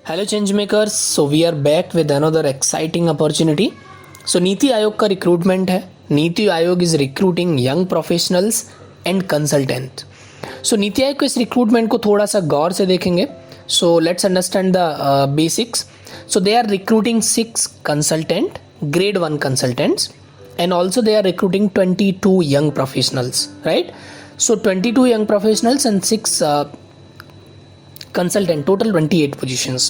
Hello change makers, so we are back with another exciting opportunity. So NITI Aayog का recruitment है। NITI Aayog is recruiting young professionals and consultant. So NITI Aayog के इस recruitment को थोड़ा सा गौर से देखेंगे। So let's understand the basics. So they are recruiting 6 consultant, grade 1 consultants, and also they are recruiting 22 young professionals, right? So 22 young professionals and 6 consultant, total 28 positions.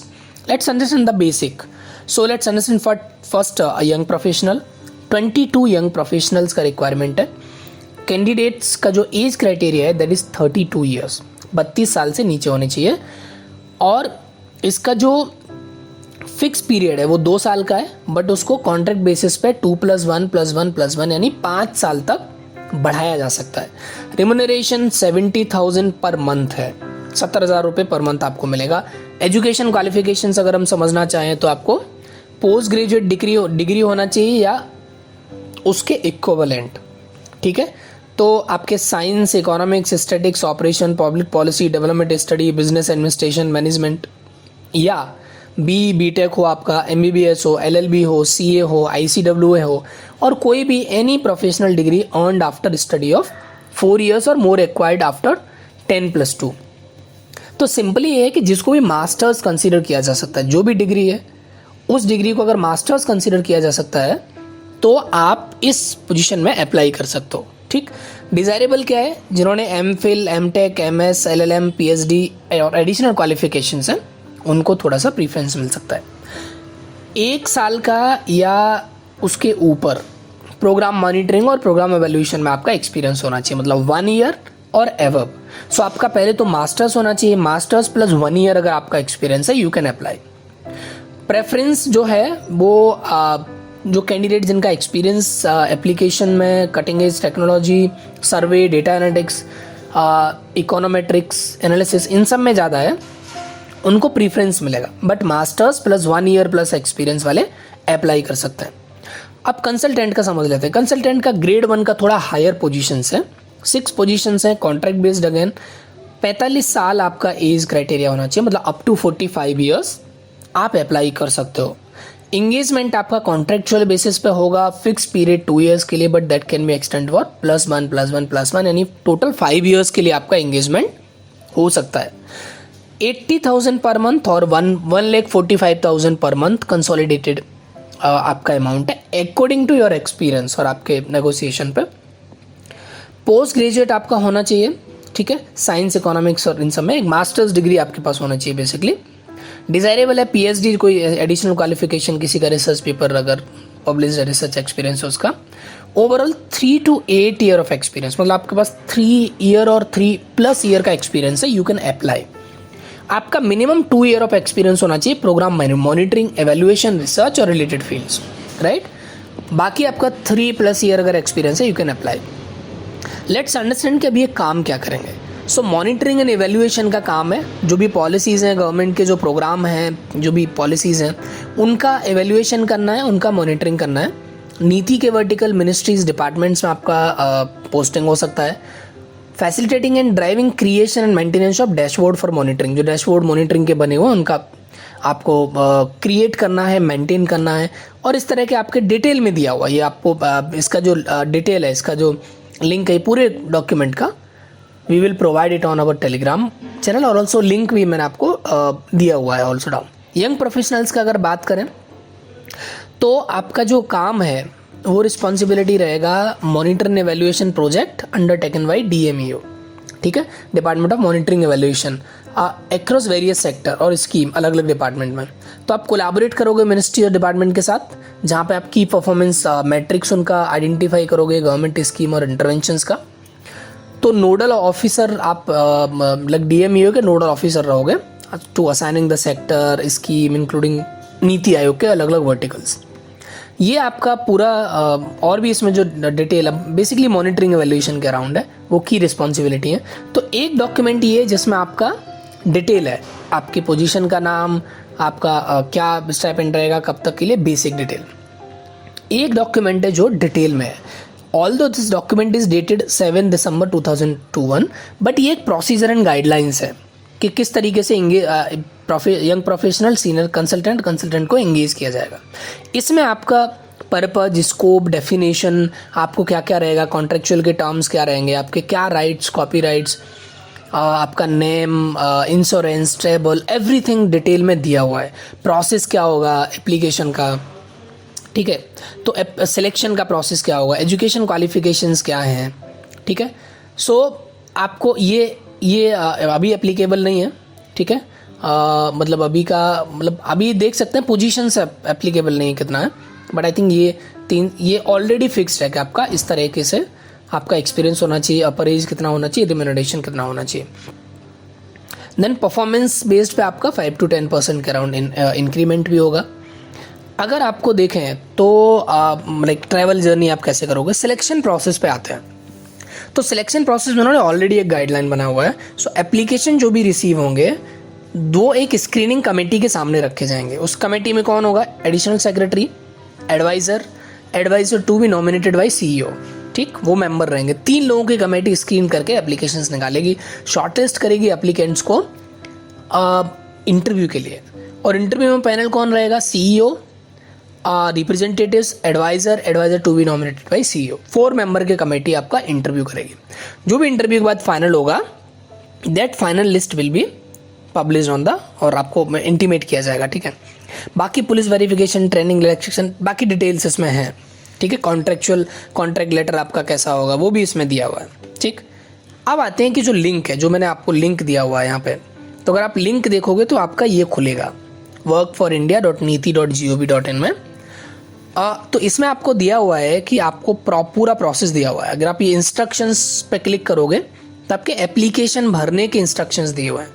Let's understand the basic. So let's understand first a young professional. 22 young professionals का requirement है। Candidates का जो age criteria है that is 32 years, 32 साल से नीचे होने चाहिए। और इसका जो फिक्स पीरियड है वो 2 साल का है, बट उसको कॉन्ट्रैक्ट बेसिस पे 2+1+1+1 यानी 5 साल तक बढ़ाया जा सकता है। रिम्यूनरेशन 70,000 पर मंथ है, 70,000 रुपये पर मंथ आपको मिलेगा। एजुकेशन क्वालिफिकेशंस अगर हम समझना चाहें तो आपको पोस्ट ग्रेजुएट डिग्री होना चाहिए या उसके इक्विवेलेंट, ठीक है। तो आपके science, economics, statics, operation, public policy, development study, business administration, management या बीटेक हो, आपका MBBS हो, LLB हो, CA हो, ICWA हो, और कोई भी any professional degree earned after study of 4 years और मोर एक्वायर्ड आफ्टर 10+2। तो सिंपली ये है कि जिसको भी मास्टर्स कंसीडर किया जा सकता है, जो भी डिग्री है उस डिग्री को अगर मास्टर्स कंसीडर किया जा सकता है तो आप इस पोजीशन में अप्लाई कर सकते हो, ठीक। डिज़ायरेबल क्या है? जिन्होंने MPhil, MTech, MS, LLM, PhD और एडिशनल क्वालिफिकेशंस हैं उनको थोड़ा सा प्रीफरेंस मिल सकता है। 1 साल का या उसके ऊपर प्रोग्राम मॉनिटरिंग और प्रोग्राम एवेल्यूशन में आपका एक्सपीरियंस होना चाहिए, मतलब 1 ईयर और एवब। सो आपका पहले तो मास्टर्स होना चाहिए, मास्टर्स प्लस 1 ईयर अगर आपका एक्सपीरियंस है यू कैन अप्लाई। प्रेफरेंस जो है वो जो कैंडिडेट जिनका एक्सपीरियंस एप्लीकेशन में कटिंग एज टेक्नोलॉजी, सर्वे, डेटा एनालिटिक्स, इकोनोमेट्रिक्स, एनालिसिस, इन सब में ज़्यादा है उनको प्रीफरेंस मिलेगा। But masters plus 1 year plus experience वाले अप्लाई कर सकते हैं। अब कंसल्टेंट का समझ लेते हैं। कंसल्टेंट का ग्रेड 1 का थोड़ा हायर पोजीशंस है, 6 पोजीशंस हैं, कॉन्ट्रैक्ट बेस्ड अगेन। 45 साल आपका एज क्राइटेरिया होना चाहिए, मतलब अप टू 45 ईयर्स आप अप्लाई कर सकते हो। इंगेजमेंट आपका कॉन्ट्रेक्चुअल बेसिस पे होगा, फिक्स पीरियड 2 ईयर्स के लिए, but that can be extend for +1+1+1 यानी टोटल 5 ईयर्स के लिए आपका इंगेजमेंट हो सकता है। 80,000 पर मंथ और 1,45,000 पर मंथ कंसोलिडेटेड आपका अमाउंट है अकॉर्डिंग टू योर एक्सपीरियंस और आपके नेगोशिएशन पे। पोस्ट ग्रेजुएट आपका होना चाहिए, ठीक है, साइंस, इकोनॉमिक्स और इन सब में एक मास्टर्स डिग्री आपके पास होना चाहिए बेसिकली। डिज़ायरेबल है PhD, कोई एडिशनल क्वालिफिकेशन, किसी का रिसर्च पेपर अगर पब्लिश रिसर्च एक्सपीरियंस है उसका। Overall 3 to 8 year of experience, मतलब आपके पास 3 ईयर और 3+ ईयर का एक्सपीरियंस है, यू कैन अप्लाई। आपका मिनिमम 2 ईयर ऑफ एक्सपीरियंस होना चाहिए प्रोग्राम मॉनिटरिंग, एवेल्युएशन, रिसर्च और रिलेटेड फील्ड्स, राइट। बाकी आपका 3+ ईयर अगर एक्सपीरियंस है you can apply. Let's understand कि अभी ये काम क्या करेंगे। सो मॉनिटरिंग एंड एवेल्युएशन का काम है, जो भी पॉलिसीज़ हैं गवर्नमेंट के, जो प्रोग्राम हैं, जो भी पॉलिसीज़ हैं उनका एवेल्युएशन करना है, उनका मॉनिटरिंग करना है। नीति के वर्टिकल मिनिस्ट्रीज, डिपार्टमेंट्स में आपका पोस्टिंग हो सकता है। Facilitating and driving creation and maintenance of dashboard for monitoring, जो डैशबोर्ड मॉनिटरिंग के बने हुए हैं उनका आपको क्रिएट करना है, मेंटेन करना है। और इस तरह के आपके डिटेल में दिया हुआ, ये आपको इसका जो डिटेल है, इसका जो लिंक है पूरे डॉक्यूमेंट का, we will provide it on our Telegram channel, और ऑल्सो लिंक भी मैंने आपको दिया हुआ है ऑल्सो डाउन। यंग प्रोफेशनल्स का अगर बात करें तो आपका जो काम है वो रिस्पॉन्सिबिलिटी रहेगा monitor and evaluation project undertaken by DMEO, ठीक है, department of monitoring evaluation, across various sector और स्कीम, अलग अलग डिपार्टमेंट में। तो आप कोलैबोरेट करोगे मिनिस्ट्री और डिपार्टमेंट के साथ, जहाँ पे आप की परफॉर्मेंस मैट्रिक्स उनका आइडेंटिफाई करोगे, गवर्नमेंट स्कीम और इंटरवेंशंस का। तो नोडल ऑफिसर आप मतलब DMEO के नोडल ऑफिसर रहोगे to assigning the sector, scheme, including NITI Aayog के अलग अलग वर्टिकल्स। ये आपका पूरा और भी इसमें जो डिटेल है बेसिकली मॉनिटरिंग एवेल्युएशन के अराउंड है, वो की रिस्पॉन्सिबिलिटी है। तो एक डॉक्यूमेंट ये है जिसमें आपका डिटेल है, आपकी पोजीशन का नाम, आपका क्या स्टाइपेंड रहेगा, कब तक के लिए, बेसिक डिटेल। एक डॉक्यूमेंट है जो डिटेल में है। Although this document is dated 7 December 2021, but ये एक प्रोसीजर एंड गाइडलाइंस है कि किस तरीके से यंग प्रोफेशनल सीनियर कंसल्टेंट को एंगेज किया जाएगा। इसमें आपका पर्पज, स्कोप, डेफिनेशन, आपको क्या क्या रहेगा, कॉन्ट्रेक्चुअल के टर्म्स क्या रहेंगे, आपके क्या राइट्स, कॉपी राइट्स, आपका name, insurance, travel, everything detail में दिया हुआ है। प्रोसेस क्या होगा एप्लीकेशन का, ठीक है, तो सिलेक्शन का प्रोसेस क्या होगा, एजुकेशन क्वालिफिकेशंस क्या हैं, ठीक है। सो आपको ये अभी एप्लीकेबल नहीं है, ठीक है, मतलब अभी देख सकते हैं पोजीशन से एप्लीकेबल नहीं है कितना है, बट आई थिंक ये ऑलरेडी फिक्स्ड है कि आपका इस तरीके से आपका एक्सपीरियंस होना चाहिए, अपर एज कितना होना चाहिए, रिम्यूनरेशन कितना होना चाहिए। देन परफॉर्मेंस बेस्ड पे आपका 5 to 10% के अराउंड इंक्रीमेंट भी होगा। अगर आपको देखें तो लाइक ट्रैवल जर्नी आप कैसे करोगे, सिलेक्शन प्रोसेस पे आते हैं। तो सिलेक्शन प्रोसेस में उन्होंने ऑलरेडी एक गाइडलाइन बना हुआ है। सो एप्लीकेशन जो भी रिसीव होंगे वो एक स्क्रीनिंग कमेटी के सामने रखे जाएंगे। उस कमेटी में कौन होगा, additional secretary, adviser to be nominated by CEO, ठीक, वो मेंबर रहेंगे। 3 लोगों की कमेटी स्क्रीन करके एप्लीकेशंस निकालेगी, शॉर्टलिस्ट करेगी एप्लीकेंट्स को इंटरव्यू के लिए। और इंटरव्यू में पैनल कौन रहेगा, CEO, representatives, adviser to be nominated by CEO। 4 member की कमेटी आपका इंटरव्यू करेगी। जो भी इंटरव्यू के बाद फाइनल होगा, that final list will be publish on the, और आपको इंटीमेट किया जाएगा, ठीक है। बाकी पुलिस वेरिफिकेशन, ट्रेनिंग, इलेक्शन, बाकी डिटेल्स इसमें हैं, ठीक है। कॉन्ट्रैक्ट लेटर आपका कैसा होगा वो भी इसमें दिया हुआ है, ठीक। अब आते हैं कि जो लिंक है, जो मैंने आपको लिंक दिया हुआ है यहाँ पे, तो अगर आप लिंक देखोगे तो आपका ये खुलेगा workforindia.niti.gov.in में। तो इसमें आपको दिया हुआ है कि आपको पूरा प्रोसेस दिया हुआ है। अगर आप ये इंस्ट्रक्शंस पे क्लिक करोगे तो आपके एप्लीकेशन भरने के इंस्ट्रक्शंस दिए हुए हैं।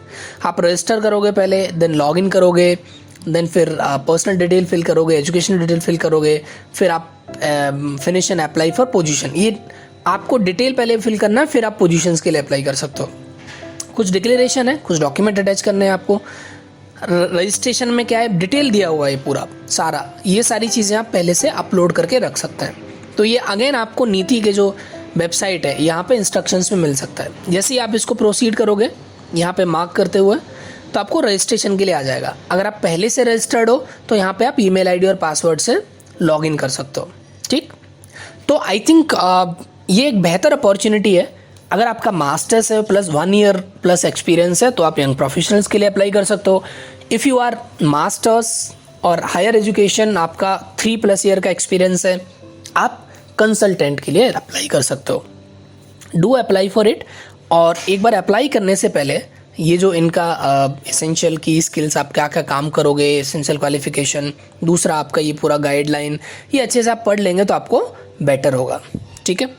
आप रजिस्टर करोगे पहले, देन लॉगिन करोगे, देन फिर पर्सनल डिटेल फिल करोगे, एजुकेशनल डिटेल फिल करोगे, फिर आप finish and apply for position. ये आपको डिटेल पहले फिल करना है, फिर आप पोजीशंस के लिए अप्लाई कर सकते हो। कुछ डिक्लेरेशन है, कुछ डॉक्यूमेंट अटैच करने हैं आपको। रजिस्ट्रेशन में क्या है, डिटेल दिया हुआ है पूरा सारा, ये सारी चीज़ें आप पहले से अपलोड करके रख सकते हैं। तो ये अगेन आपको नीति के जो वेबसाइट है यहाँ पे इंस्ट्रक्शंस में मिल सकता है। जैसे ही आप इसको प्रोसीड करोगे यहाँ पे मार्क करते हुए, तो आपको रजिस्ट्रेशन के लिए आ जाएगा। अगर आप पहले से रजिस्टर्ड हो तो यहाँ पे आप ईमेल आईडी और पासवर्ड से लॉगिन कर सकते हो, ठीक। तो आई थिंक ये एक बेहतर अपॉर्चुनिटी है। अगर आपका मास्टर्स है प्लस 1 ईयर प्लस एक्सपीरियंस है तो आप यंग प्रोफेशनल्स के लिए अप्लाई कर सकते हो। इफ़ यू आर मास्टर्स और हायर एजुकेशन, आपका 3+ ईयर का एक्सपीरियंस है, आप कंसल्टेंट के लिए अप्लाई कर सकते हो। Do apply for it. और एक बार अप्लाई करने से पहले ये जो इनका एसेंशियल की स्किल्स, आप क्या क्या काम करोगे, एसेंशियल क्वालिफिकेशन, दूसरा आपका ये पूरा गाइडलाइन, ये अच्छे से आप पढ़ लेंगे तो आपको बेटर होगा, ठीक है।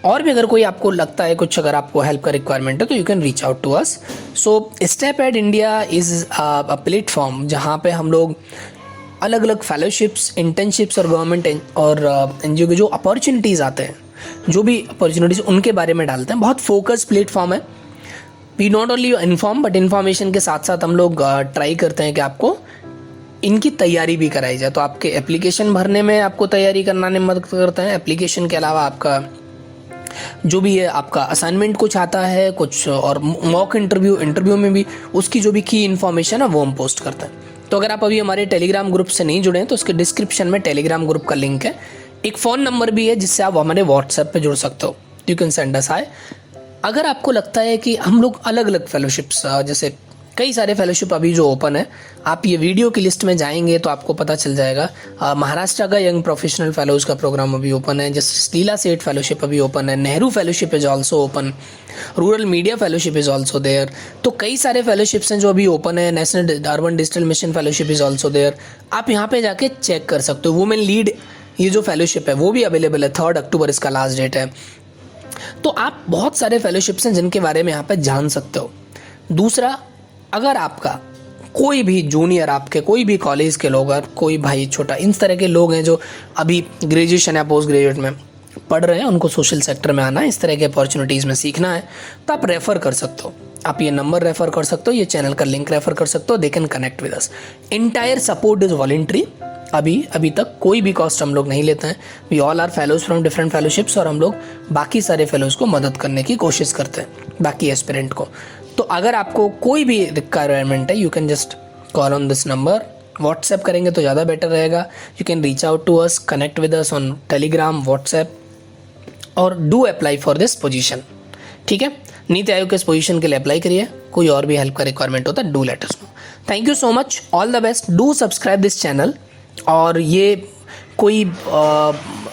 और भी अगर कोई आपको लगता है कुछ, अगर आपको हेल्प का रिक्वायरमेंट है तो you can reach out to us. So step ed India is a platform जहाँ पे हम लोग अलग अलग फेलोशिप्स, इंटर्नशिप्स और गवर्नमेंट और NGO के जो अपॉर्चुनिटीज़ आते हैं, जो भी अपॉर्चुनिटीज़ उनके बारे में डालते हैं। बहुत फोकस प्लेटफॉर्म है। We not only inform but information के साथ साथ हम लोग ट्राई करते हैं कि आपको इनकी तैयारी भी कराई जाए। तो आपके एप्लीकेशन भरने में आपको तैयारी करने में मदद करते हैं। एप्लीकेशन के अलावा आपका जो भी है, आपका असाइनमेंट कुछ आता है कुछ, और मॉक इंटरव्यू में भी उसकी जो भी की इन्फॉर्मेशन है वो हम पोस्ट करते हैं। तो अगर आप अभी हमारे टेलीग्राम ग्रुप से नहीं जुड़े हैं तो उसके डिस्क्रिप्शन में टेलीग्राम ग्रुप का लिंक है। एक फ़ोन नंबर भी है जिससे आप हमारे व्हाट्सएप पे जुड़ सकते हो। यू कैन सेंड अस हाय। अगर आपको लगता है कि हम लोग अलग अलग फेलोशिप्स, जैसे कई सारे फेलोशिप अभी जो ओपन है, आप ये वीडियो की लिस्ट में जाएंगे तो आपको पता चल जाएगा। महाराष्ट्र का यंग प्रोफेशनल फेलोज़ का प्रोग्राम अभी ओपन है, जैसे लीला सेठ फेलोशिप अभी ओपन है, Nehru fellowship is also open, rural media fellowship is also there. तो कई सारे फेलोशिप्स हैं जो अभी ओपन है। National urban digital mission fellowship is also there. आप यहाँ पे जाके चेक कर सकते हो। वुमेन लीड ये जो फेलोशिप है वो भी अवेलेबल है। 3 अक्टूबर इसका लास्ट डेट है। तो आप बहुत सारे फेलोशिप्स हैं जिनके बारे में यहाँ पे जान सकते हो। दूसरा, अगर आपका कोई भी जूनियर, आपके कोई भी कॉलेज के लोग, और कोई भाई छोटा, इन तरह के लोग हैं जो अभी ग्रेजुएशन या पोस्ट ग्रेजुएट में पढ़ रहे हैं, उनको सोशल सेक्टर में आना है, इस तरह के अपॉर्चुनिटीज़ में सीखना है, तो आप रेफ़र कर सकते हो। आप ये नंबर रेफ़र कर सकते हो, ये चैनल का लिंक रेफ़र कर सकते हो। They can connect with us. Entire support is voluntary. अभी तक कोई भी कॉस्ट हम लोग नहीं लेते हैं। We all are fellows from different fellowships, और हम लोग बाकी सारे फेलोज़ को मदद करने की कोशिश करते हैं, बाकी एस्पिरेंट को। तो अगर आपको कोई भी रिक्वायरमेंट है, you can just call on this number. WhatsApp करेंगे तो ज़्यादा बेटर रहेगा। You can reach out to us, connect with us on Telegram, WhatsApp, और do apply for this position. ठीक है, नीति आयोग के इस पोजीशन के लिए अप्लाई करिए। कोई और भी हेल्प का रिक्वायरमेंट होता है, do let us know. Thank you so much, all the best, do subscribe this channel. और ये कोई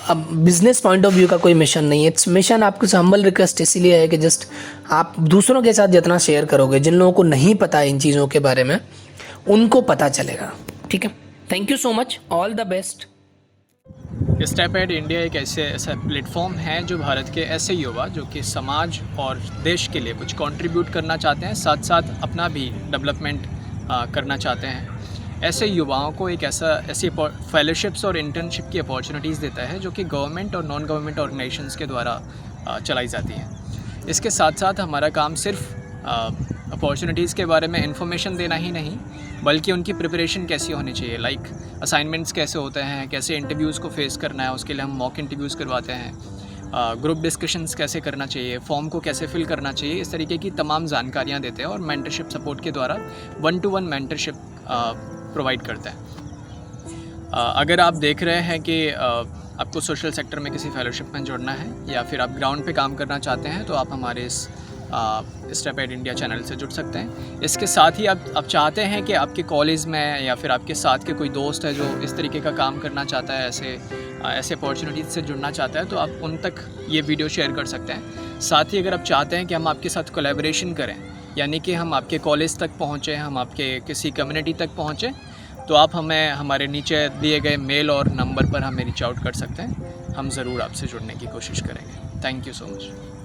बिजनेस पॉइंट ऑफ व्यू का कोई मिशन नहीं है, इट्स मिशन। आपको हम्बल रिक्वेस्ट इसीलिए है कि जस्ट आप दूसरों के साथ जितना शेयर करोगे, जिन लोगों को नहीं पता है इन चीज़ों के बारे में, उनको पता चलेगा। ठीक है, thank you so much, all the best. StepAid India एक ऐसा प्लेटफॉर्म है जो भारत के ऐसे युवा जो कि समाज और देश के लिए कुछ कंट्रीब्यूट करना चाहते हैं, साथ साथ अपना भी डेवलपमेंट करना चाहते हैं, ऐसे युवाओं को एक ऐसी फेलोशिप्स और इंटर्नशिप की अपॉर्चुनिटीज़ देता है जो कि गवर्नमेंट और नॉन गवर्नमेंट ऑर्गेनाइजेशंस के द्वारा चलाई जाती हैं। इसके साथ साथ हमारा काम सिर्फ अपॉर्चुनिटीज़ के बारे में इंफॉर्मेशन देना ही नहीं, बल्कि उनकी प्रिपरेशन कैसी होनी चाहिए, लाइक असाइनमेंट्स कैसे होते हैं, कैसे इंटरव्यूज़ को फेस करना है, उसके लिए हम मॉक इंटरव्यूज़ करवाते हैं, ग्रुप डिस्कशंस कैसे करना चाहिए, फॉर्म को कैसे फिल करना चाहिए, इस तरीके की तमाम जानकारियाँ देते हैं और मेंटरशिप सपोर्ट के द्वारा 1-to-1 मेंटरशिप प्रोवाइड करते हैं। अगर आप देख रहे हैं कि आपको सोशल सेक्टर में किसी फेलोशिप में जुड़ना है या फिर आप ग्राउंड पे काम करना चाहते हैं, तो आप हमारे इस स्टेपएड इंडिया चैनल से जुड़ सकते हैं। इसके साथ ही आप चाहते हैं कि आपके कॉलेज में या फिर आपके साथ के कोई दोस्त है जो इस तरीके का काम करना चाहता है, ऐसे अपॉर्चुनिटीज़ से जुड़ना चाहता है, तो आप उन तक ये वीडियो शेयर कर सकते हैं। साथ ही अगर आप चाहते हैं कि हम आपके साथ कोलैबोरेशन करें, यानी कि हम आपके कॉलेज तक पहुँचें, हम आपके किसी कम्युनिटी तक पहुँचें, तो आप हमें हमारे नीचे दिए गए मेल और नंबर पर हमें रीच आउट कर सकते हैं। हम ज़रूर आपसे जुड़ने की कोशिश करेंगे। Thank you so much.